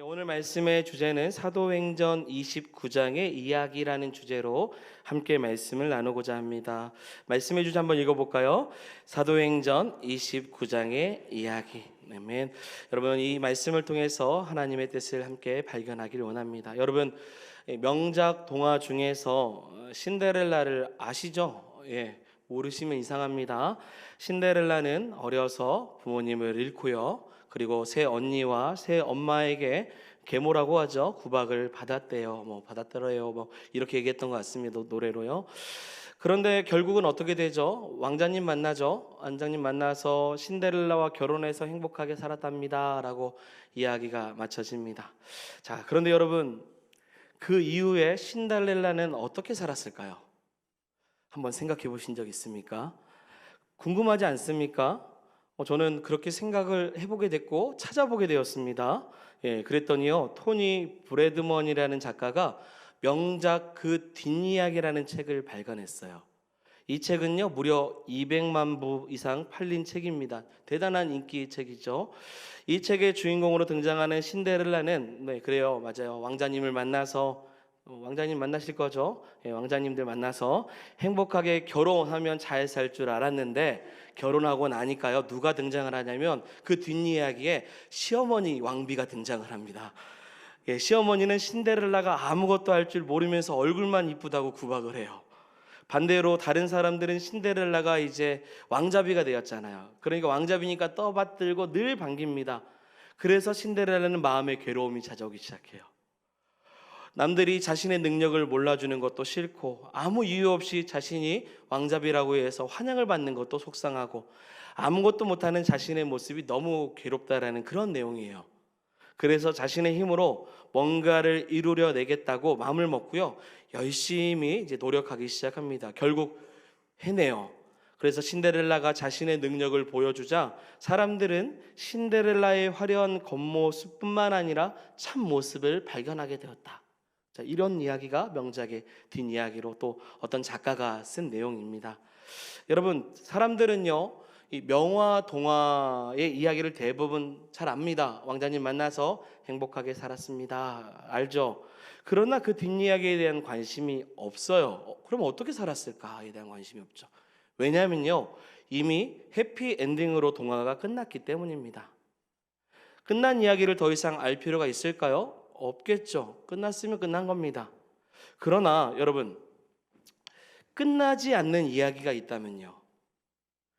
오늘 말씀의 주제는 사도행전 29장의 이야기라는 주제로 함께 말씀을 나누고자 합니다. 말씀의 주제 한번 읽어볼까요? 사도행전 29장의 이야기. 아멘. 여러분, 이 말씀을 통해서 하나님의 뜻을 함께 발견하기를 원합니다. 여러분, 명작 동화 중에서 신데렐라를 아시죠? 모르시면 이상합니다. 신데렐라는 어려서 부모님을 잃고요, 그리고 새 언니와 새 엄마에게 계모라고 하죠. 구박을 받았대요. 받았더래요. 이렇게 얘기했던 것 같습니다. 노래로요. 그런데 결국은 어떻게 되죠? 왕자님 만나죠. 왕자님 만나서 신데렐라와 결혼해서 행복하게 살았답니다라고 이야기가 마쳐집니다. 자, 그런데 여러분, 그 이후에 신데렐라는 어떻게 살았을까요? 한번 생각해 보신 적 있습니까? 궁금하지 않습니까? 저는 그렇게 생각을 해보게 됐고 찾아보게 되었습니다. 그랬더니요, 토니 브래드먼이라는 작가가 명작 그 뒷이야기라는 책을 발간했어요. 이 책은요, 무려 200만 부 이상 팔린 책입니다. 대단한 인기 책이죠. 이 책의 주인공으로 등장하는 신데렐라는, 그래요, 맞아요, 왕자님을 만나서, 왕자님 만나실 거죠? 왕자님들 만나서 행복하게 결혼하면 잘 살 줄 알았는데, 결혼하고 나니까요, 누가 등장을 하냐면 그 뒷이야기에 시어머니 왕비가 등장을 합니다. 시어머니는 신데렐라가 아무것도 할 줄 모르면서 얼굴만 이쁘다고 구박을 해요. 반대로 다른 사람들은 신데렐라가 이제 왕자비가 되었잖아요. 그러니까 왕자비니까 떠받들고 늘 반깁니다. 그래서 신데렐라는 마음에 괴로움이 찾아오기 시작해요. 남들이 자신의 능력을 몰라주는 것도 싫고, 아무 이유 없이 자신이 왕자비라고 해서 환영을 받는 것도 속상하고, 아무것도 못하는 자신의 모습이 너무 괴롭다라는 그런 내용이에요. 그래서 자신의 힘으로 뭔가를 이루려 내겠다고 마음을 먹고요, 열심히 이제 노력하기 시작합니다. 결국 해내요. 그래서 신데렐라가 자신의 능력을 보여주자 사람들은 신데렐라의 화려한 겉모습뿐만 아니라 참 모습을 발견하게 되었다. 자, 이런 이야기가 명작의 뒷이야기로 또 어떤 작가가 쓴 내용입니다. 여러분, 사람들은요, 이 명화 동화의 이야기를 대부분 잘 압니다. 왕자님 만나서 행복하게 살았습니다, 알죠? 그러나 그 뒷이야기에 대한 관심이 없어요. 그럼 어떻게 살았을까에 대한 관심이 없죠. 왜냐하면요, 이미 해피 엔딩으로 동화가 끝났기 때문입니다. 끝난 이야기를 더 이상 알 필요가 있을까요? 없겠죠. 끝났으면 끝난 겁니다. 그러나 여러분, 끝나지 않는 이야기가 있다면요,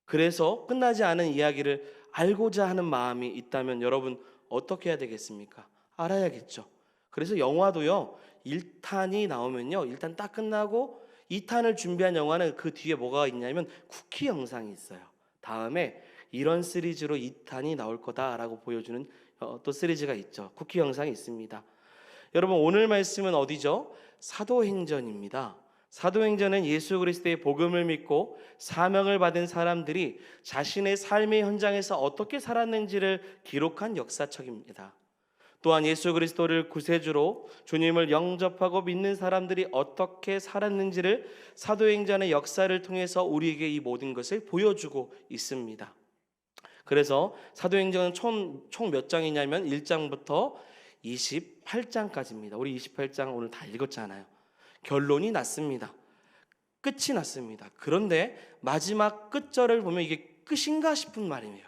그래서 끝나지 않은 이야기를 알고자 하는 마음이 있다면 여러분 어떻게 해야 되겠습니까? 알아야겠죠. 그래서 영화도요, 1탄이 나오면요, 일단 딱 끝나고 2탄을 준비한 영화는 그 뒤에 뭐가 있냐면 쿠키 영상이 있어요. 다음에 이런 시리즈로 2탄이 나올 거다라고 보여주는 또 시리즈가 있죠. 쿠키 영상이 있습니다. 여러분, 오늘 말씀은 어디죠? 사도행전입니다. 사도행전은 예수 그리스도의 복음을 믿고 사명을 받은 사람들이 자신의 삶의 현장에서 어떻게 살았는지를 기록한 역사책입니다. 또한 예수 그리스도를 구세주로 주님을 영접하고 믿는 사람들이 어떻게 살았는지를 사도행전의 역사를 통해서 우리에게 이 모든 것을 보여주고 있습니다. 그래서 사도행전은 총 몇 장이냐면 1장부터 28장까지입니다. 우리 28장 오늘 다 읽었잖아요. 결론이 났습니다. 끝이 났습니다. 그런데 마지막 끝절을 보면 이게 끝인가 싶은 말이에요.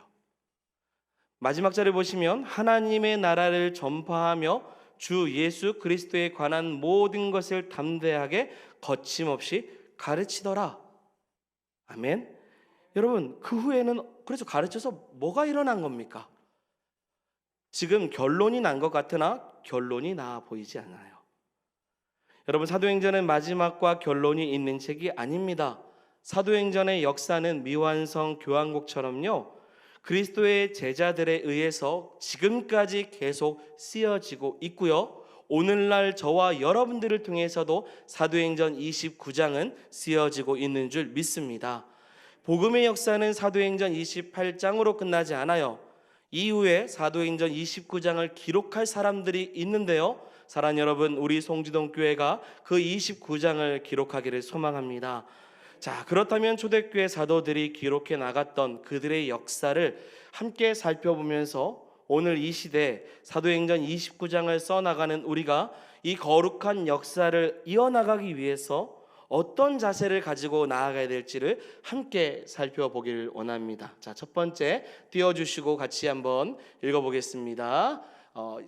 마지막 절을 보시면 하나님의 나라를 전파하며 주 예수 그리스도에 관한 모든 것을 담대하게 거침없이 가르치더라. 아멘. 여러분, 그 후에는 그래서 가르쳐서 뭐가 일어난 겁니까? 지금 결론이 난 것 같으나 결론이 나 보이지 않아요. 여러분, 사도행전은 마지막과 결론이 있는 책이 아닙니다. 사도행전의 역사는 미완성 교향곡처럼요, 그리스도의 제자들에 의해서 지금까지 계속 쓰여지고 있고요, 오늘날 저와 여러분들을 통해서도 사도행전 29장은 쓰여지고 있는 줄 믿습니다. 복음의 역사는 사도행전 28장으로 끝나지 않아요. 이후에 사도행전 29장을 기록할 사람들이 있는데요, 사랑하는 여러분, 우리 송지동 교회가 그 29장을 기록하기를 소망합니다. 자, 그렇다면 초대교회 사도들이 기록해 나갔던 그들의 역사를 함께 살펴보면서 오늘 이 시대 사도행전 29장을 써나가는 우리가 이 거룩한 역사를 이어나가기 위해서 어떤 자세를 가지고 나아가야 될지를 함께 살펴보길 원합니다. 자, 첫 번째 띄워주시고 같이 한번 읽어보겠습니다.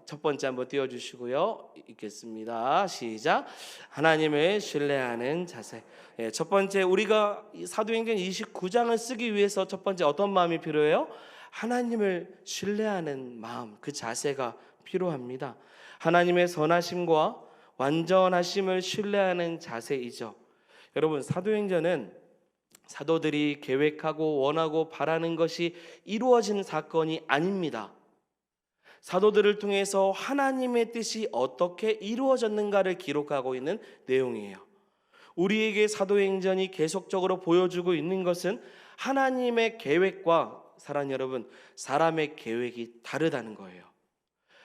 첫 번째 한번 띄워주시고요. 읽겠습니다. 시작. 하나님을 신뢰하는 자세. 첫 번째, 우리가 사도행전 29장을 쓰기 위해서 첫 번째 어떤 마음이 필요해요? 하나님을 신뢰하는 마음, 그 자세가 필요합니다. 하나님의 선하심과 완전하심을 신뢰하는 자세이죠. 여러분, 사도행전은 사도들이 계획하고 원하고 바라는 것이 이루어진 사건이 아닙니다. 사도들을 통해서 하나님의 뜻이 어떻게 이루어졌는가를 기록하고 있는 내용이에요. 우리에게 사도행전이 계속적으로 보여주고 있는 것은 하나님의 계획과 사랑하는 여러분, 사람의 계획이 다르다는 거예요.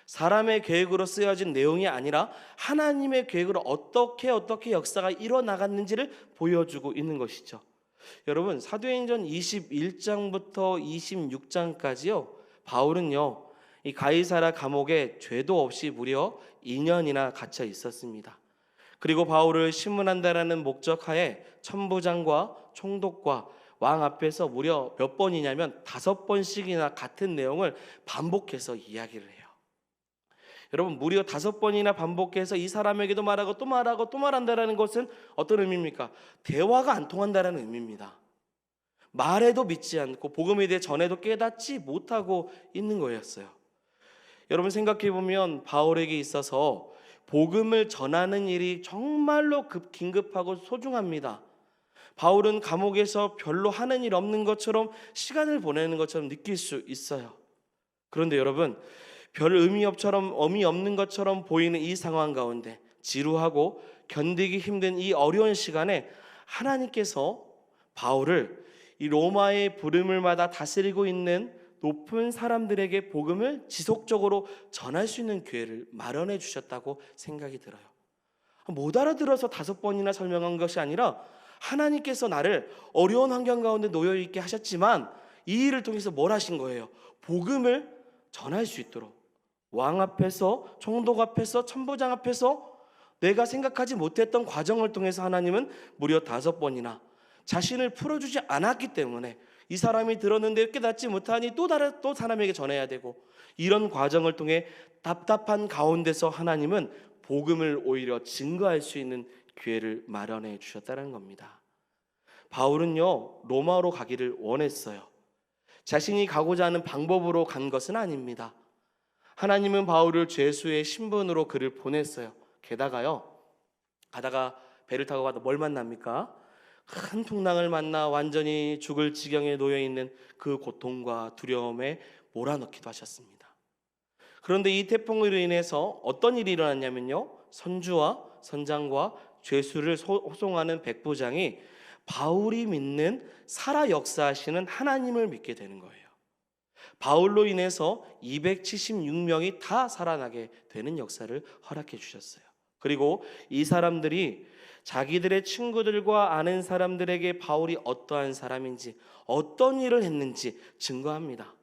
사람의 계획으로 쓰여진 내용이 아니라 하나님의 계획으로 어떻게 역사가 일어나갔는지를 보여주고 있는 것이죠. 여러분, 사도행전 21장부터 26장까지요, 바울은요 이 가이사라 감옥에 죄도 없이 무려 2년이나 갇혀 있었습니다. 그리고 바울을 신문한다라는 목적하에 천부장과 총독과 왕 앞에서 무려 몇 번이냐면 5번씩이나 같은 내용을 반복해서 이야기를 해요. 여러분, 무려 5번이나 반복해서 이 사람에게도 말하고 또 말하고 또 말한다라는 것은 어떤 의미입니까? 대화가 안 통한다라는 의미입니다. 말해도 믿지 않고 복음에 대해 전해도 깨닫지 못하고 있는 거였어요. 여러분, 생각해 보면 바울에게 있어서 복음을 전하는 일이 정말로 긴급하고 소중합니다. 바울은 감옥에서 별로 하는 일 없는 것처럼 시간을 보내는 것처럼 느낄 수 있어요. 그런데 여러분, 별 의미 없는 것처럼 보이는 이 상황 가운데 지루하고 견디기 힘든 이 어려운 시간에 하나님께서 바울을 이 로마의 부름을마다 다스리고 있는 높은 사람들에게 복음을 지속적으로 전할 수 있는 기회를 마련해 주셨다고 생각이 들어요. 못 알아들어서 5번이나 설명한 것이 아니라 하나님께서 나를 어려운 환경 가운데 놓여 있게 하셨지만 이 일을 통해서 뭘 하신 거예요? 복음을 전할 수 있도록 왕 앞에서, 총독 앞에서, 천부장 앞에서 내가 생각하지 못했던 과정을 통해서 하나님은 무려 5번이나 자신을 풀어주지 않았기 때문에 이 사람이 들었는데 깨닫지 못하니 또 사람에게 전해야 되고, 이런 과정을 통해 답답한 가운데서 하나님은 복음을 오히려 증거할 수 있는 기회를 마련해 주셨다는 겁니다. 바울은요 로마로 가기를 원했어요. 자신이 가고자 하는 방법으로 간 것은 아닙니다. 하나님은 바울을 죄수의 신분으로 그를 보냈어요. 게다가요, 가다가 배를 타고 가다 뭘 만납니까? 큰 풍랑을 만나 완전히 죽을 지경에 놓여 있는 그 고통과 두려움에 몰아넣기도 하셨습니다. 그런데 이 태풍으로 인해서 어떤 일이 일어났냐면요, 선주와 선장과 죄수를 호송하는 백부장이 바울이 믿는 살아 역사하시는 하나님을 믿게 되는 거예요. 바울로 인해서 276명이 다 살아나게 되는 역사를 허락해 주셨어요. 그리고 이 사람들이 자기들의 친구들과 아는 사람들에게 바울이 어떠한 사람인지, 어떤 일을 했는지 증거합니다.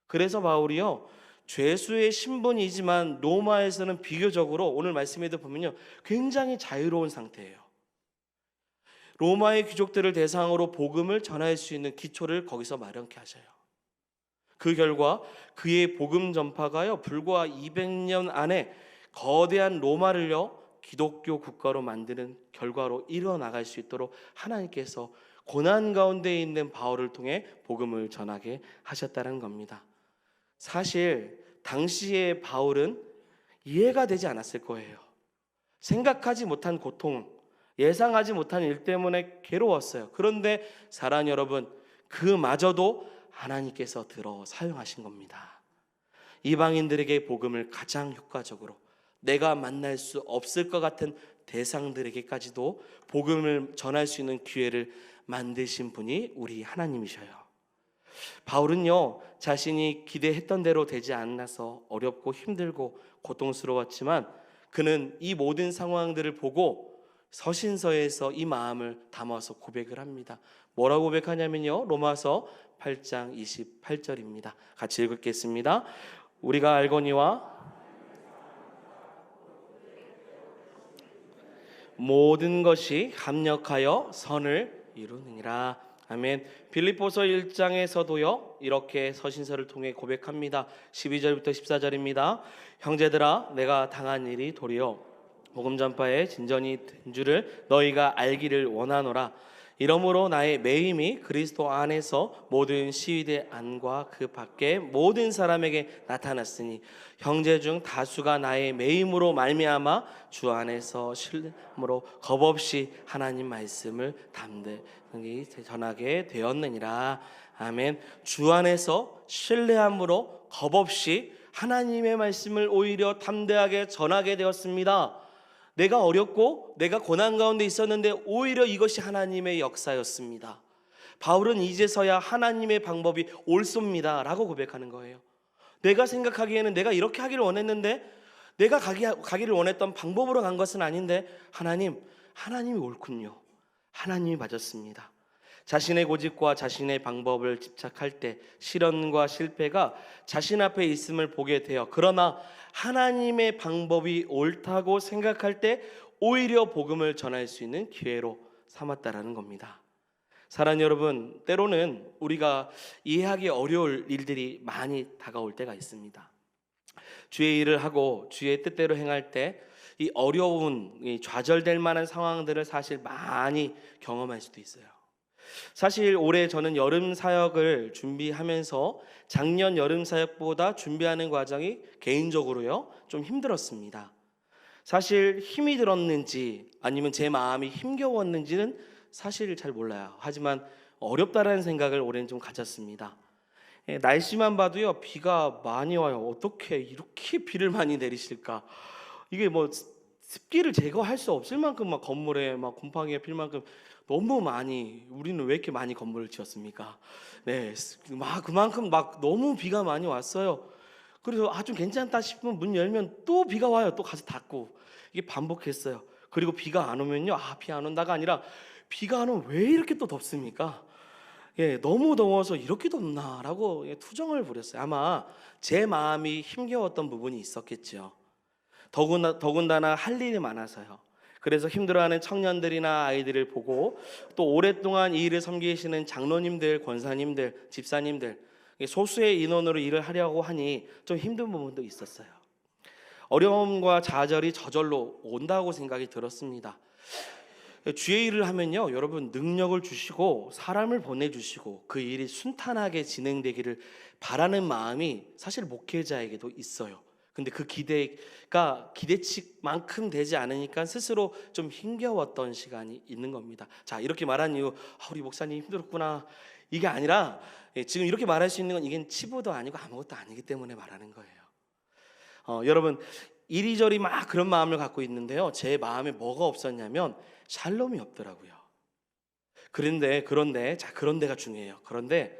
그래서 바울이요, 죄수의 신분이지만 로마에서는 비교적으로 오늘 말씀에도 보면요, 굉장히 자유로운 상태예요. 로마의 귀족들을 대상으로 복음을 전할 수 있는 기초를 거기서 마련케 하셔요. 그 결과 그의 복음 전파가요, 불과 200년 안에 거대한 로마를요 기독교 국가로 만드는 결과로 이뤄나갈 수 있도록 하나님께서 고난 가운데 있는 바울을 통해 복음을 전하게 하셨다는 겁니다. 사실 당시의 바울은 이해가 되지 않았을 거예요. 생각하지 못한 고통, 예상하지 못한 일 때문에 괴로웠어요. 그런데 사랑하는 여러분, 그마저도 하나님께서 들어 사용하신 겁니다. 이방인들에게 복음을 가장 효과적으로, 내가 만날 수 없을 것 같은 대상들에게까지도 복음을 전할 수 있는 기회를 만드신 분이 우리 하나님이셔요. 바울은요, 자신이 기대했던 대로 되지 않아서 어렵고 힘들고 고통스러웠지만 그는 이 모든 상황들을 보고 서신서에서 이 마음을 담아서 고백을 합니다. 뭐라고 고백하냐면요, 로마서 8장 28절입니다. 같이 읽겠습니다. 우리가 알거니와 모든 것이 합력하여 선을 이루느니라. 아멘. 빌립보서 1장에서도요 이렇게 서신서를 통해 고백합니다. 12절부터 14절입니다. 형제들아, 내가 당한 일이 도리어 복음 전파에 진전이 된 줄을 너희가 알기를 원하노라. 이러므로 나의 매임이 그리스도 안에서 모든 시위대 안과 그 밖에 모든 사람에게 나타났으니 형제 중 다수가 나의 매임으로 말미암아 주 안에서 신뢰함으로 겁없이 하나님 말씀을 담대히 전하게 되었느니라. 아멘. 주 안에서 신뢰함으로 겁없이 하나님의 말씀을 오히려 담대하게 전하게 되었습니다. 내가 어렵고 내가 고난 가운데 있었는데 오히려 이것이 하나님의 역사였습니다. 바울은 이제서야 하나님의 방법이 옳습니다 라고 고백하는 거예요. 내가 생각하기에는 내가 이렇게 하기를 원했는데 내가 가기를 원했던 방법으로 간 것은 아닌데 하나님이 옳군요. 하나님이 맞았습니다. 자신의 고집과 자신의 방법을 집착할 때 시련과 실패가 자신 앞에 있음을 보게 되어 그러나 하나님의 방법이 옳다고 생각할 때 오히려 복음을 전할 수 있는 기회로 삼았다라는 겁니다. 사랑하는 여러분, 때로는 우리가 이해하기 어려울 일들이 많이 다가올 때가 있습니다. 주의 일을 하고 주의 뜻대로 행할 때 이 어려운 좌절될 만한 상황들을 사실 많이 경험할 수도 있어요. 사실 올해 저는 여름 사역을 준비하면서 작년 여름 사역보다 준비하는 과정이 개인적으로요 좀 힘들었습니다. 사실 힘이 들었는지 아니면 제 마음이 힘겨웠는지는 사실 잘 몰라요. 하지만 어렵다라는 생각을 올해는 좀 가졌습니다. 날씨만 봐도요 비가 많이 와요. 어떻게 이렇게 비를 많이 내리실까? 이게 뭐 습기를 제거할 수 없을 만큼 막 건물에 막 곰팡이가 필 만큼 너무 많이, 우리는 왜 이렇게 많이 건물을 지었습니까? 네, 막 그만큼 막 너무 비가 많이 왔어요. 그래서 좀 괜찮다 싶으면 문 열면 또 비가 와요. 또 가서 닫고 이게 반복했어요. 그리고 비가 안 오면요, 비 안 온다가 아니라 비가 안 오면 왜 이렇게 또 덥습니까? 너무 더워서 이렇게 덥나라고 투정을 부렸어요. 아마 제 마음이 힘겨웠던 부분이 있었겠죠. 더군다나 할 일이 많아서요. 그래서 힘들어하는 청년들이나 아이들을 보고 또 오랫동안 이 일을 섬기시는 장로님들, 권사님들, 집사님들 소수의 인원으로 일을 하려고 하니 좀 힘든 부분도 있었어요. 어려움과 좌절이 저절로 온다고 생각이 들었습니다. 주의 일을 하면요 여러분 능력을 주시고 사람을 보내주시고 그 일이 순탄하게 진행되기를 바라는 마음이 사실 목회자에게도 있어요. 근데 그 기대가 기대치만큼 되지 않으니까 스스로 좀 힘겨웠던 시간이 있는 겁니다. 자, 이렇게 말한 이유 우리 목사님 힘들었구나 이게 아니라 지금 이렇게 말할 수 있는 건 이게 치부도 아니고 아무것도 아니기 때문에 말하는 거예요. 여러분 이리저리 막 그런 마음을 갖고 있는데요 제 마음에 뭐가 없었냐면 샬롬이 없더라고요. 그런데 자, 그런데가 중요해요. 그런데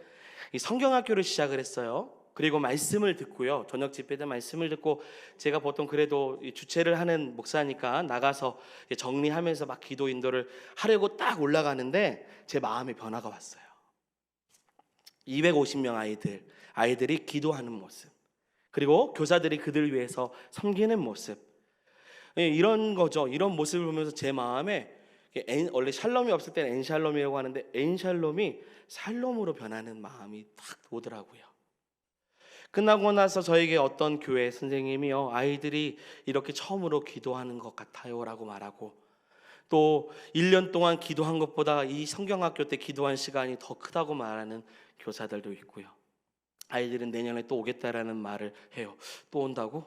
이 성경학교를 시작을 했어요. 그리고 말씀을 듣고요 저녁 집회 때 말씀을 듣고 제가 보통 그래도 주최를 하는 목사니까 나가서 정리하면서 막 기도 인도를 하려고 딱 올라가는데 제 마음에 변화가 왔어요. 250명 아이들이 기도하는 모습, 그리고 교사들이 그들 위해서 섬기는 모습, 이런 거죠. 이런 모습을 보면서 제 마음에 원래 샬롬이 없을 때는 엔샬롬이라고 하는데 엔샬롬이 살롬으로 변하는 마음이 딱 오더라고요. 끝나고 나서 저에게 어떤 교회 선생님이요 아이들이 이렇게 처음으로 기도하는 것 같아요 라고 말하고, 또 1년 동안 기도한 것보다 이 성경학교 때 기도한 시간이 더 크다고 말하는 교사들도 있고요. 아이들은 내년에 또 오겠다라는 말을 해요. 또 온다고?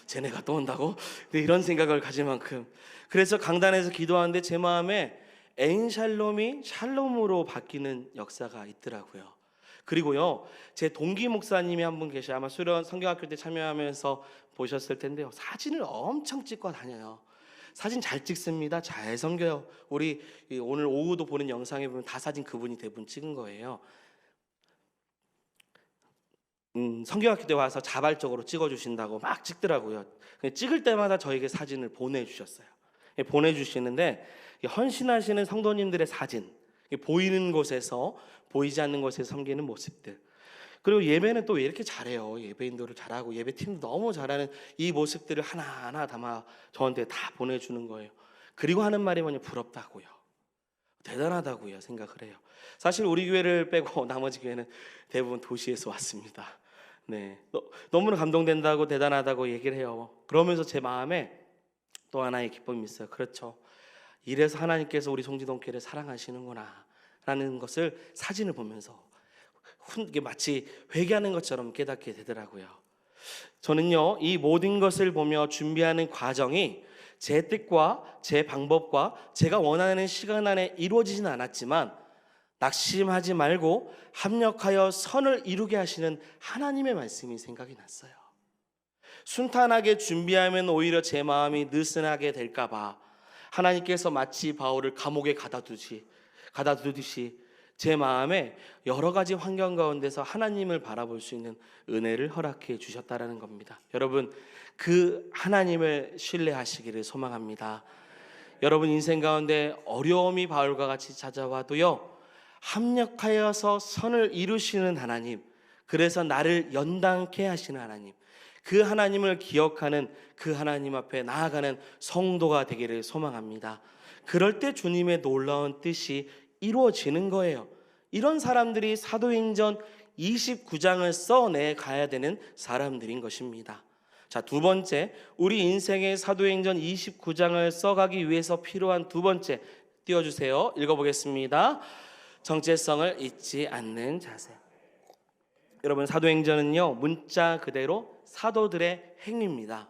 쟤네가 또 온다고? 이런 생각을 가질 만큼, 그래서 강단에서 기도하는데 제 마음에 엔샬롬이 샬롬으로 바뀌는 역사가 있더라고요. 그리고요 제 동기 목사님이 한 분 계셔요. 아마 수련 성경학교 때 참여하면서 보셨을 텐데요 사진을 엄청 찍고 다녀요. 사진 잘 찍습니다. 잘 섬겨요. 우리 오늘 오후도 보는 영상에 보면 다 사진 그분이 대부분 찍은 거예요. 성경학교 때 와서 자발적으로 찍어주신다고 막 찍더라고요. 찍을 때마다 저에게 사진을 보내주셨어요. 보내주시는데 헌신하시는 성도님들의 사진, 보이는 곳에서 보이지 않는 곳에서 섬기는 모습들, 그리고 예배는 또 왜 이렇게 잘해요? 예배인도를 잘하고 예배팀도 너무 잘하는 이 모습들을 하나하나 담아 저한테 다 보내주는 거예요. 그리고 하는 말이 뭐냐? 부럽다고요. 대단하다고요 생각을 해요. 사실 우리 교회를 빼고 나머지 교회는 대부분 도시에서 왔습니다. 네, 너무나 감동된다고 대단하다고 얘기를 해요. 그러면서 제 마음에 또 하나의 기쁨이 있어요. 그렇죠. 이래서 하나님께서 우리 송지동교회를 사랑하시는구나 라는 것을 사진을 보면서 이게 마치 회개하는 것처럼 깨닫게 되더라고요. 저는요, 이 모든 것을 보며 준비하는 과정이 제 뜻과 제 방법과 제가 원하는 시간 안에 이루어지진 않았지만 낙심하지 말고 합력하여 선을 이루게 하시는 하나님의 말씀이 생각이 났어요. 순탄하게 준비하면 오히려 제 마음이 느슨하게 될까 봐 하나님께서 마치 바울을 감옥에 가다두듯이 제 마음에 여러 가지 환경 가운데서 하나님을 바라볼 수 있는 은혜를 허락해 주셨다라는 겁니다. 여러분, 그 하나님을 신뢰하시기를 소망합니다. 여러분 인생 가운데 어려움이 바울과 같이 찾아와도요, 합력하여서 선을 이루시는 하나님, 그래서 나를 연단케 하시는 하나님, 그 하나님을 기억하는 그 하나님 앞에 나아가는 성도가 되기를 소망합니다. 그럴 때 주님의 놀라운 뜻이 이루어지는 거예요. 이런 사람들이 사도행전 29장을 써내 가야 되는 사람들인 것입니다. 자, 두 번째, 우리 인생의 사도행전 29장을 써가기 위해서 필요한 두 번째, 띄워주세요. 읽어보겠습니다. 정체성을 잊지 않는 자세. 여러분, 사도행전은요, 문자 그대로 사도들의 행위입니다.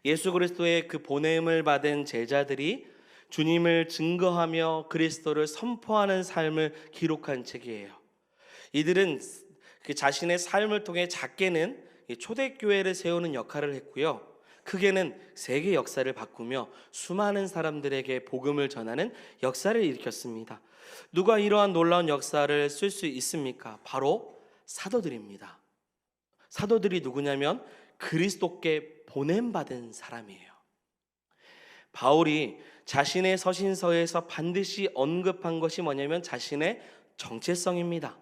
예수 그리스도의 그 보냄을 받은 제자들이 주님을 증거하며 그리스도를 선포하는 삶을 기록한 책이에요. 이들은 그 자신의 삶을 통해 작게는 초대교회를 세우는 역할을 했고요, 크게는 세계 역사를 바꾸며 수많은 사람들에게 복음을 전하는 역사를 일으켰습니다. 누가 이러한 놀라운 역사를 쓸 수 있습니까? 바로 사도들입니다. 사도들이 누구냐면 그리스도께 보냄받은 사람이에요. 바울이 자신의 서신서에서 반드시 언급한 것이 뭐냐면 자신의 정체성입니다.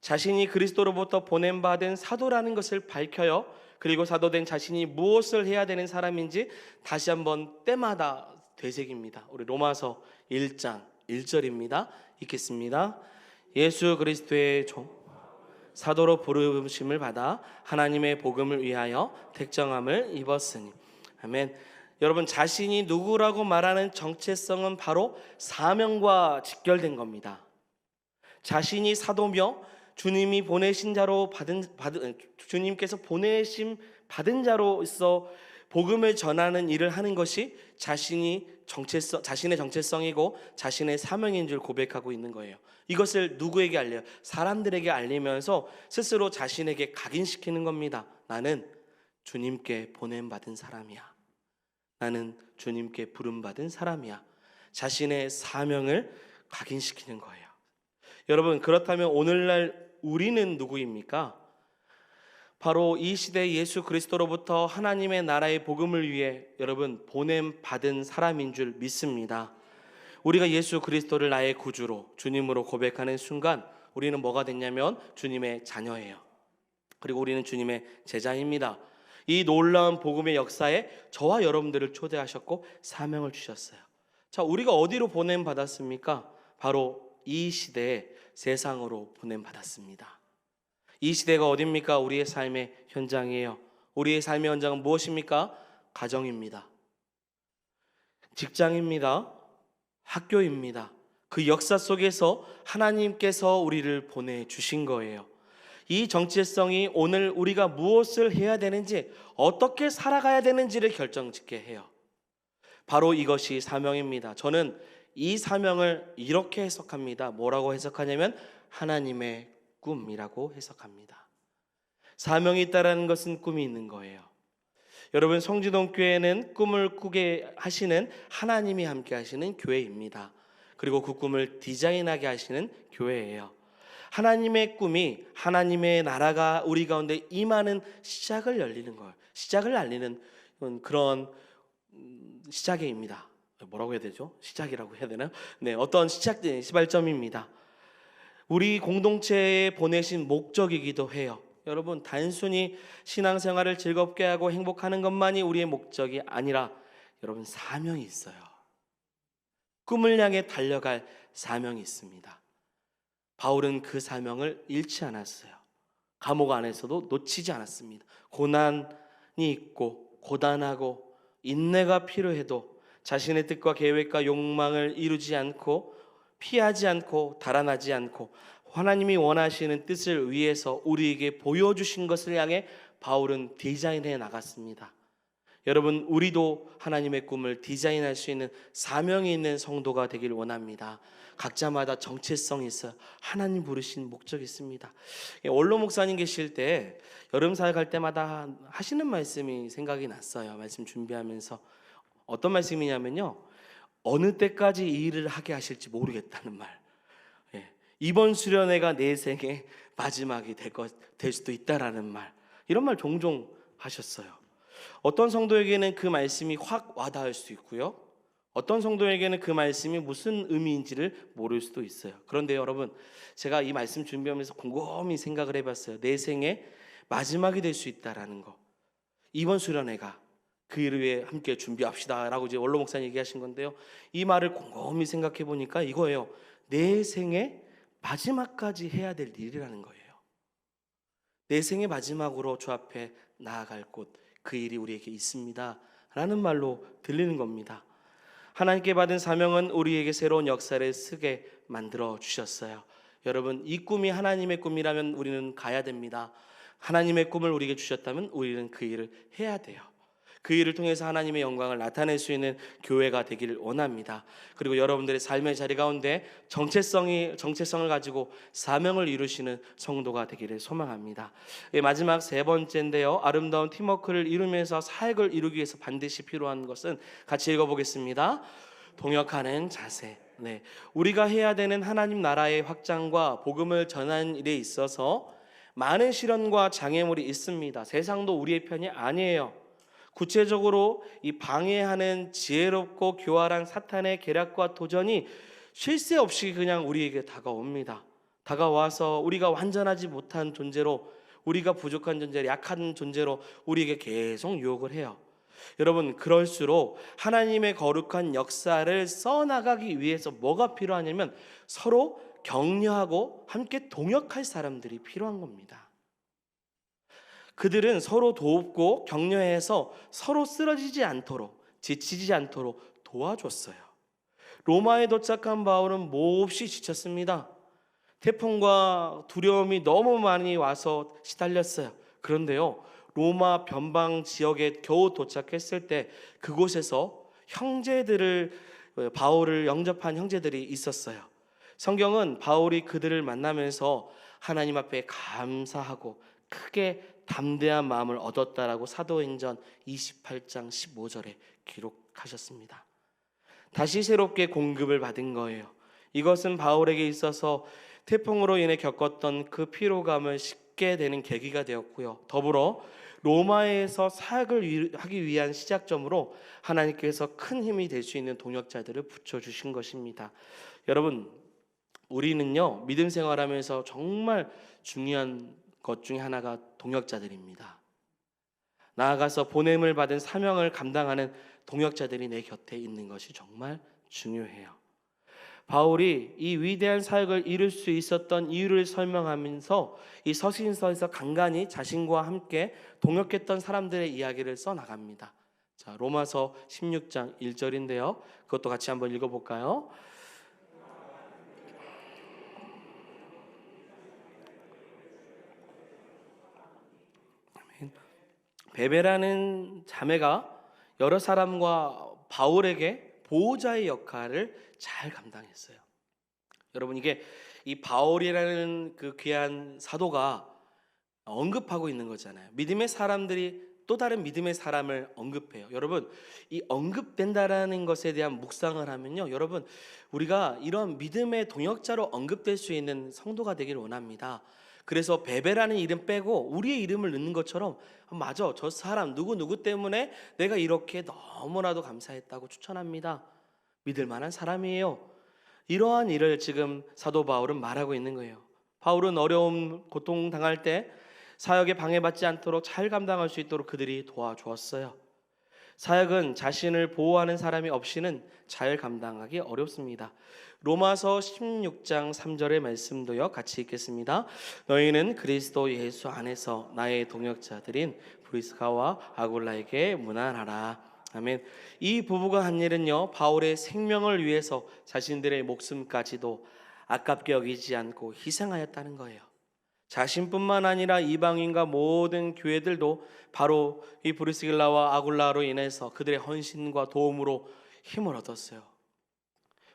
자신이 그리스도로부터 보냄받은 사도라는 것을 밝혀요. 그리고 사도된 자신이 무엇을 해야 되는 사람인지 다시 한번 때마다 되새깁니다. 우리 로마서 1장 1절입니다. 읽겠습니다. 예수 그리스도의 종 사도로 부르심을 받아 하나님의 복음을 위하여 택정함을 입었으니. 아멘. 여러분, 자신이 누구라고 말하는 정체성은 바로 사명과 직결된 겁니다. 자신이 사도며 주님이 보내신 자로 주님께서 보내심 받은 자로서 복음을 전하는 일을 하는 것이 자신의 정체성이고 자신의 사명인 줄 고백하고 있는 거예요. 이것을 누구에게 알려요? 사람들에게 알리면서 스스로 자신에게 각인시키는 겁니다. 나는 주님께 보냄받은 사람이야. 나는 주님께 부름받은 사람이야. 자신의 사명을 각인시키는 거예요. 여러분, 그렇다면 오늘날 우리는 누구입니까? 바로 이 시대 예수 그리스도로부터 하나님의 나라의 복음을 위해 여러분 보냄받은 사람인 줄 믿습니다. 우리가 예수 그리스도를 나의 구주로 주님으로 고백하는 순간 우리는 뭐가 됐냐면 주님의 자녀예요. 그리고 우리는 주님의 제자입니다. 이 놀라운 복음의 역사에 저와 여러분들을 초대하셨고 사명을 주셨어요. 자, 우리가 어디로 보냄받았습니까? 바로 이 시대에 세상으로 보냄받았습니다. 이 시대가 어디입니까? 우리의 삶의 현장이에요. 우리의 삶의 현장은 무엇입니까? 가정입니다. 직장입니다. 학교입니다. 그 역사 속에서 하나님께서 우리를 보내주신 거예요. 이 정체성이 오늘 우리가 무엇을 해야 되는지, 어떻게 살아가야 되는지를 결정짓게 해요. 바로 이것이 사명입니다. 저는 이 사명을 이렇게 해석합니다. 뭐라고 해석하냐면 하나님의 꿈이라고 해석합니다. 사명이 있다라는 것은 꿈이 있는 거예요. 여러분, 성지동교회는 꿈을 꾸게 하시는 하나님이 함께 하시는 교회입니다. 그리고 그 꿈을 디자인하게 하시는 교회예요. 하나님의 꿈이, 하나님의 나라가 우리 가운데 임하는 시작을 열리는 걸, 시작을 알리는 그런 시작입니다. 뭐라고 해야 되죠? 시작이라고 해야 되나요? 네, 어떤 시발점입니다. 우리 공동체에 보내신 목적이기도 해요. 여러분, 단순히 신앙생활을 즐겁게 하고 행복하는 것만이 우리의 목적이 아니라 여러분, 사명이 있어요. 꿈을 향해 달려갈 사명이 있습니다. 바울은 그 사명을 잃지 않았어요. 감옥 안에서도 놓치지 않았습니다. 고난이 있고 고단하고 인내가 필요해도 자신의 뜻과 계획과 욕망을 이루지 않고 피하지 않고 달아나지 않고 하나님이 원하시는 뜻을 위해서 우리에게 보여주신 것을 향해 바울은 디자인해 나갔습니다. 여러분, 우리도 하나님의 꿈을 디자인할 수 있는 사명이 있는 성도가 되길 원합니다. 각자마다 정체성이 있어요. 하나님 부르신 목적이 있습니다. 원로 목사님 계실 때 여름 사역할 때마다 하시는 말씀이 생각이 났어요. 말씀 준비하면서 어떤 말씀이냐면요, 어느 때까지 이 일을 하게 하실지 모르겠다는 말. 이번 수련회가 내 생의 마지막이 될 수도 있다라는 말. 이런 말 종종 하셨어요. 어떤 성도에게는 그 말씀이 확 와닿을 수 있고요, 어떤 성도에게는 그 말씀이 무슨 의미인지를 모를 수도 있어요. 그런데 여러분, 제가 이 말씀 준비하면서 곰곰이 생각을 해봤어요. 내 생의 마지막이 될 수 있다라는 거. 이번 수련회가 그 일을 위해 함께 준비합시다 라고 이제 원로 목사님 얘기하신 건데요, 이 말을 곰곰이 생각해 보니까 이거예요. 내 생의 마지막까지 해야 될 일이라는 거예요. 내 생의 마지막으로 주 앞에 나아갈 곳, 그 일이 우리에게 있습니다 라는 말로 들리는 겁니다. 하나님께 받은 사명은 우리에게 새로운 역사를 쓰게 만들어 주셨어요. 여러분, 이 꿈이 하나님의 꿈이라면 우리는 가야 됩니다. 하나님의 꿈을 우리에게 주셨다면 우리는 그 일을 해야 돼요. 그 일을 통해서 하나님의 영광을 나타낼 수 있는 교회가 되기를 원합니다. 그리고 여러분들의 삶의 자리 가운데 정체성을 가지고 사명을 이루시는 성도가 되기를 소망합니다. 마지막 세 번째인데요, 아름다운 팀워크를 이루면서 사역을 이루기 위해서 반드시 필요한 것은 같이 읽어보겠습니다. 동역하는 자세. 우리가 해야 되는 하나님 나라의 확장과 복음을 전하는 일에 있어서 많은 시련과 장애물이 있습니다. 세상도 우리의 편이 아니에요. 구체적으로 이 방해하는 지혜롭고 교활한 사탄의 계략과 도전이 쉴 새 없이 그냥 우리에게 다가옵니다. 다가와서 우리가 완전하지 못한 존재로, 우리가 부족한 존재로, 약한 존재로 우리에게 계속 유혹을 해요. 여러분, 그럴수록 하나님의 거룩한 역사를 써나가기 위해서 뭐가 필요하냐면 서로 격려하고 함께 동역할 사람들이 필요한 겁니다. 그들은 서로 돕고 격려해서 서로 쓰러지지 않도록, 지치지 않도록 도와줬어요. 로마에 도착한 바울은 몹시 지쳤습니다. 태풍과 두려움이 너무 많이 와서 시달렸어요. 그런데요, 로마 변방 지역에 겨우 도착했을 때 그곳에서 바울을 영접한 형제들이 있었어요. 성경은 바울이 그들을 만나면서 하나님 앞에 감사하고 크게 담대한 마음을 얻었다라고 사도행전 28장 15절에 기록하셨습니다. 다시 새롭게 공급을 받은 거예요. 이것은 바울에게 있어서 태풍으로 인해 겪었던 그 피로감을 씻게 되는 계기가 되었고요, 더불어 로마에서 사역을 하기 위한 시작점으로 하나님께서 큰 힘이 될 수 있는 동역자들을 붙여주신 것입니다. 여러분, 우리는요, 믿음 생활하면서 정말 중요한 것 중에 하나가 동역자들입니다. 나아가서 보냄을 받은 사명을 감당하는 동역자들이 내 곁에 있는 것이 정말 중요해요. 바울이 이 위대한 사역을 이룰 수 있었던 이유를 설명하면서 이 서신서에서 간간히 자신과 함께 동역했던 사람들의 이야기를 써나갑니다. 자, 로마서 16장 1절인데요. 그것도 같이 한번 읽어볼까요? 베베라는 자매가 여러 사람과 바울에게 보호자의 역할을 잘 감당했어요. 여러분, 이게 이 바울이라는 그 귀한 사도가 언급하고 있는 거잖아요. 믿음의 사람들이 또 다른 믿음의 사람을 언급해요. 여러분, 이 언급된다라는 것에 대한 묵상을 하면요, 여러분, 우리가 이런 믿음의 동역자로 언급될 수 있는 성도가 되기를 원합니다. 그래서 베베라는 이름 빼고 우리의 이름을 넣는 것처럼, 맞아, 저 사람 누구 때문에 내가 이렇게 너무나도 감사했다고 추천합니다. 믿을 만한 사람이에요. 이러한 일을 지금 사도 바울은 말하고 있는 거예요. 바울은 어려움, 고통 당할 때 사역에 방해받지 않도록 잘 감당할 수 있도록 그들이 도와주었어요. 사역은 자신을 보호하는 사람이 없이는 잘 감당하기 어렵습니다. 로마서 16장 3절의 말씀도요, 같이 읽겠습니다. 너희는 그리스도 예수 안에서 나의 동역자들인 브리스가와 아굴라에게 문안하라. 아멘. 이 부부가 한 일은요, 바울의 생명을 위해서 자신들의 목숨까지도 아깝게 여기지 않고 희생하였다는 거예요. 자신뿐만 아니라 이방인과 모든 교회들도 바로 이 브리스길라와 아굴라로 인해서 그들의 헌신과 도움으로 힘을 얻었어요.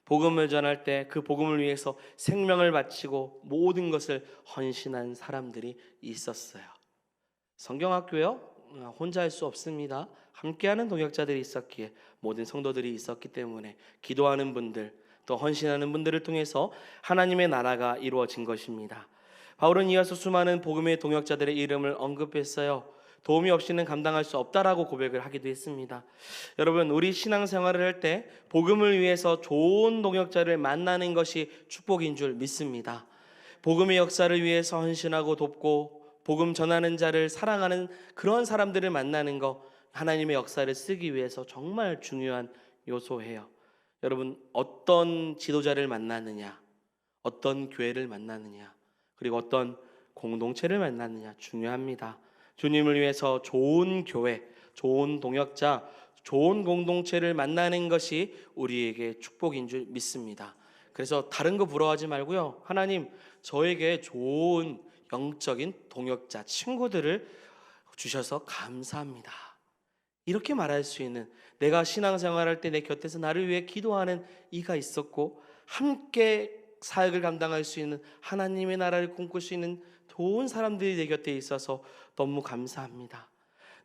복음을 전할 때 그 복음을 위해서 생명을 바치고 모든 것을 헌신한 사람들이 있었어요. 성경학교요, 혼자 할 수 없습니다. 함께하는 동역자들이 있었기에, 모든 성도들이 있었기 때문에 기도하는 분들, 또 헌신하는 분들을 통해서 하나님의 나라가 이루어진 것입니다. 바울은 이어서 수많은 복음의 동역자들의 이름을 언급했어요. 도움이 없이는 감당할 수 없다라고 고백을 하기도 했습니다. 여러분, 우리 신앙생활을 할 때 복음을 위해서 좋은 동역자를 만나는 것이 축복인 줄 믿습니다. 복음의 역사를 위해서 헌신하고 돕고 복음 전하는 자를 사랑하는 그런 사람들을 만나는 거, 하나님의 역사를 쓰기 위해서 정말 중요한 요소예요. 여러분, 어떤 지도자를 만나느냐, 어떤 교회를 만나느냐, 그리고 어떤 공동체를 만나느냐 중요합니다. 주님을 위해서 좋은 교회, 좋은 동역자, 좋은 공동체를 만나는 것이 우리에게 축복인 줄 믿습니다. 그래서 다른 거 부러워하지 말고요, 하나님 저에게 좋은 영적인 동역자, 친구들을 주셔서 감사합니다, 이렇게 말할 수 있는, 내가 신앙생활할 때 내 곁에서 나를 위해 기도하는 이가 있었고 함께 사역을 감당할 수 있는, 하나님의 나라를 꿈꿀 수 있는 좋은 사람들이 내 곁에 있어서 너무 감사합니다.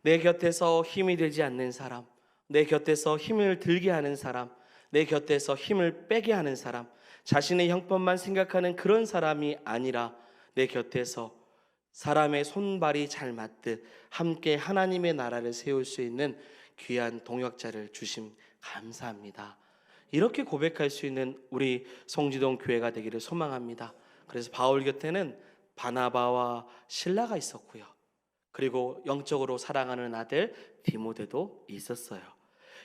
내 곁에서 힘이 되지 않는 사람, 내 곁에서 힘을 들게 하는 사람, 내 곁에서 힘을 빼게 하는 사람, 자신의 형편만 생각하는 그런 사람이 아니라 내 곁에서 사람의 손발이 잘 맞듯 함께 하나님의 나라를 세울 수 있는 귀한 동역자를 주심 감사합니다, 이렇게 고백할 수 있는 우리 송지동 교회가 되기를 소망합니다. 그래서 바울 곁에는 바나바와 실라가 있었고요, 그리고 영적으로 사랑하는 아들 디모데도 있었어요.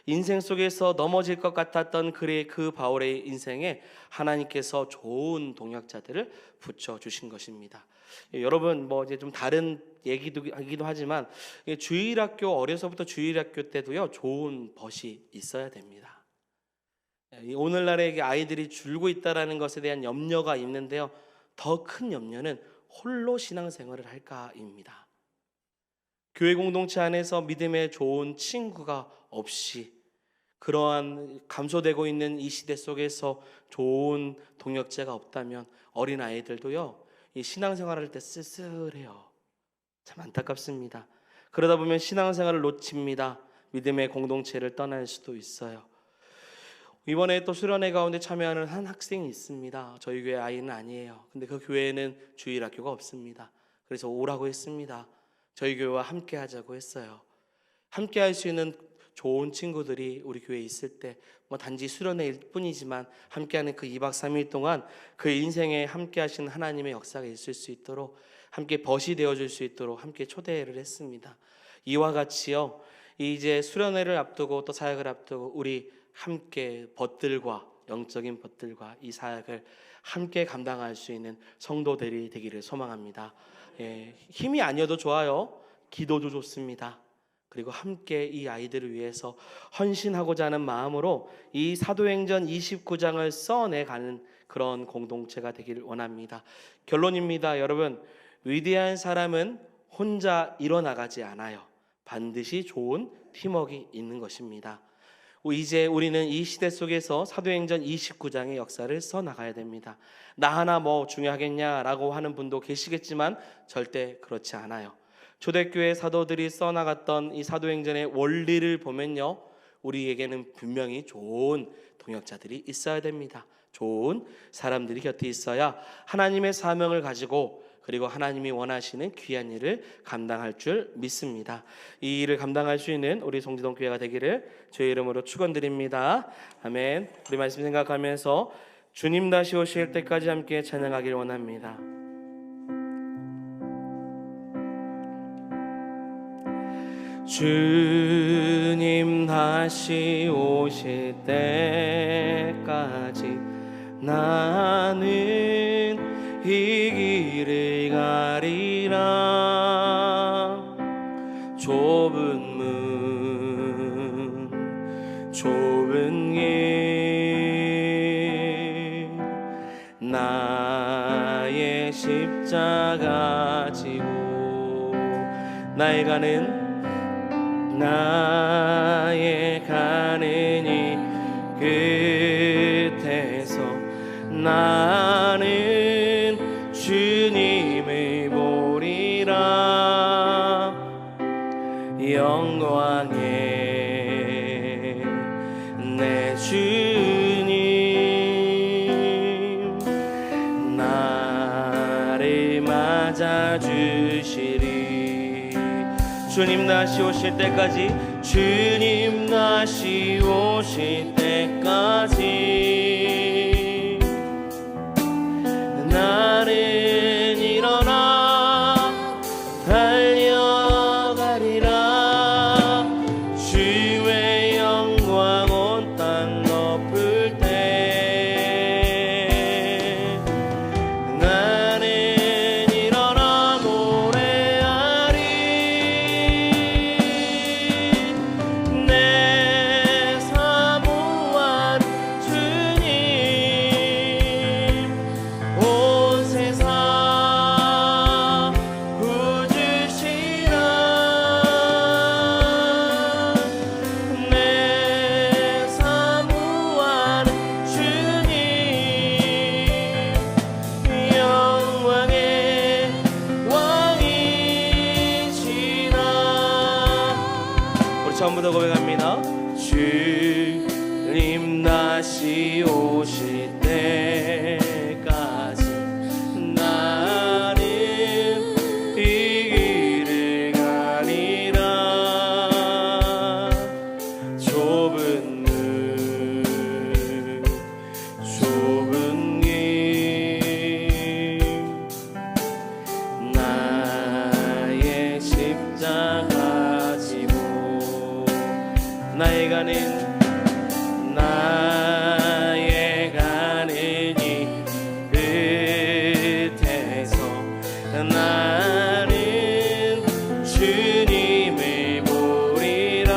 인생 속에서 넘어질 것 같았던 그 바울의 인생에 하나님께서 좋은 동역자들을 붙여주신 것입니다. 여러분, 이제 좀 다른 얘기도 하지만 주일학교, 어려서부터 주일학교 때도요, 좋은 벗이 있어야 됩니다. 오늘날의 아이들이 줄고 있다라는 것에 대한 염려가 있는데요, 더 큰 염려는 홀로 신앙생활을 할까입니다. 교회 공동체 안에서 믿음의 좋은 친구가 없이 그러한 감소되고 있는 이 시대 속에서 좋은 동역자가 없다면 어린 아이들도요, 이 신앙생활할 때 쓸쓸해요. 참 안타깝습니다. 그러다 보면 신앙생활을 놓칩니다. 믿음의 공동체를 떠날 수도 있어요. 이번에 또 수련회 가운데 참여하는 한 학생이 있습니다. 저희 교회 아이는 아니에요. 근데 그 교회에는 주일학교가 없습니다. 그래서 오라고 했습니다. 저희 교회와 함께 하자고 했어요. 함께 할 수 있는 좋은 친구들이 우리 교회에 있을 때 단지 수련회일 뿐이지만 함께하는 그 2박 3일 동안 그 인생에 함께 하신 하나님의 역사가 있을 수 있도록, 함께 벗이 되어줄 수 있도록 함께 초대를 했습니다. 이와 같이요, 이제 수련회를 앞두고 또 사역을 앞두고 우리 함께 벗들과, 영적인 벗들과 이 사역을 함께 감당할 수 있는 성도들이 되기를 소망합니다. 힘이 아니어도 좋아요. 기도도 좋습니다. 그리고 함께 이 아이들을 위해서 헌신하고자 하는 마음으로 이 사도행전 29장을 써내가는 그런 공동체가 되기를 원합니다. 결론입니다. 여러분, 위대한 사람은 혼자 일어나가지 않아요. 반드시 좋은 팀워크가 있는 것입니다. 이제 우리는 이 시대 속에서 사도행전 29장의 역사를 써나가야 됩니다. 나 하나 중요하겠냐라고 하는 분도 계시겠지만 절대 그렇지 않아요. 초대교회 사도들이 써나갔던 이 사도행전의 원리를 보면요, 우리에게는 분명히 좋은 동역자들이 있어야 됩니다. 좋은 사람들이 곁에 있어야 하나님의 사명을 가지고, 그리고 하나님이 원하시는 귀한 일을 감당할 줄 믿습니다. 이 일을 감당할 수 있는 우리 송지동 교회가 되기를 주의 이름으로 축원드립니다. 아멘. 우리 말씀 생각하면서 주님 다시 오실 때까지 함께 찬양하길 원합니다. 주님 다시 오실 때까지 나는 이 길을 가리라. 좁은 문 좁은 길 나의 십자가 지고 나의 가는 이 끝에서 나는 주님을 보리라. 영광의 내 주님 나를 맞아주시리. 주님 다시 오실 때까지 주님 다시 오실 때까지 나는 일어나 달려가리라. 주의 영광 온 땅 덮을 때 나는 일어나 노래하리. 내 사모한 주님 온 세상 구주시라. 내 사모한 주님 영광의 왕이시라. 우리 처음부터 고백합니다. 주님 다시 오실 때까지 나는 이 길을 가리라. 좁은 문 좁은 길 나의 십자가 지고 나의 가는 이 끝에서 나는 주님을 보리라.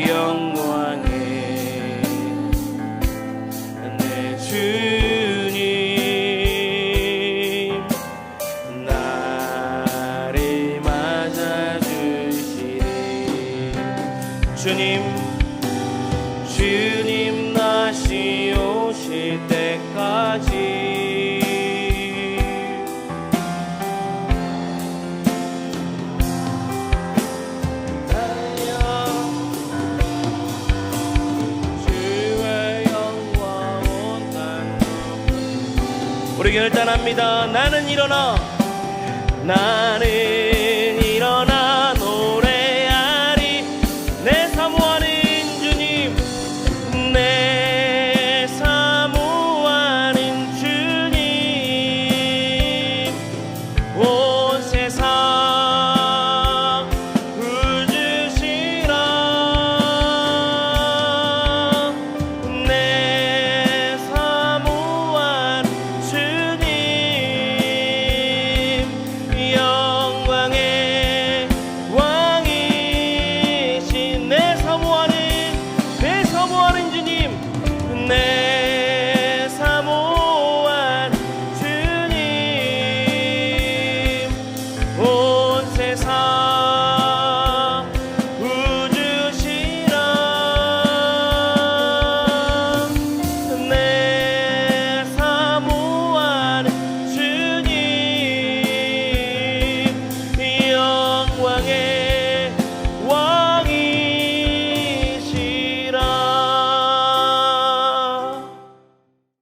영광의 내 주님 나를 맞아주시리. 주님 다시 오실 때까지 주의 영광 온 땅. 우리 결단합니다. 나는 일어나